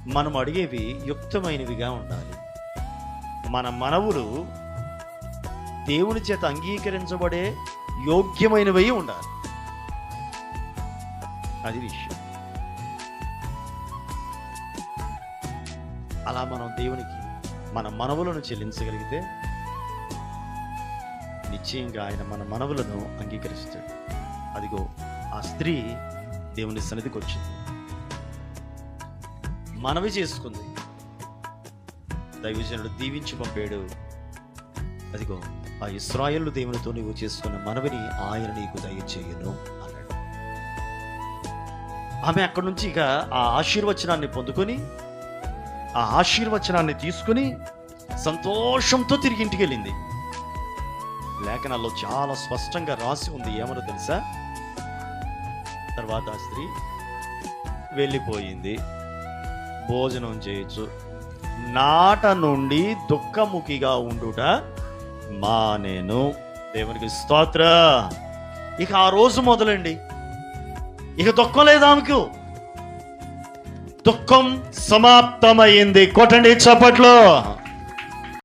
మనం అడిగేవి యుక్తమైనవిగా ఉండాలి. మన మనవులు దేవుని చేత అంగీకరించబడే యోగ్యమైనవి ఉండాలి. అది విషయం. అలా మనం దేవునికి మన మనవులను చెల్లించగలిగితే నిశ్చయంగా ఆయన మన మనవులను అంగీకరిస్తాడు. అదిగో ఆ స్త్రీ దేవుని సన్నిధికి వచ్చింది, మనవి చేసుకుంది, దైవజనుడు దీవించి పంపాడు. అదిగో ఆ ఇశ్రాయేలు దేవునితో నీవు చేసుకున్న మనవిని ఆయన నీకు దయచేయును అన్నాడు. ఆమె అక్కడి నుంచి ఇక ఆ ఆశీర్వచనాన్ని పొందుకొని, ఆ ఆశీర్వచనాన్ని తీసుకుని సంతోషంతో తిరిగి ఇంటికి వెళ్ళింది. లేఖనాల్లో చాలా స్పష్టంగా రాసి ఉంది, ఏమనో తెలుసా? తర్వాత ఆ స్త్రీ వెళ్ళిపోయింది, భోజనం చేయొచ్చు, నాట నుండి దుఃఖముఖిగా ఉండుట మానేను. దేవునికి స్తోత్ర. ఇక ఆ రోజు మొదలండి, ఇక దుఃఖం లేదు ఆమెకు. దుఃఖం సమాప్తమైంది. కొట్టండి చప్పట్లో.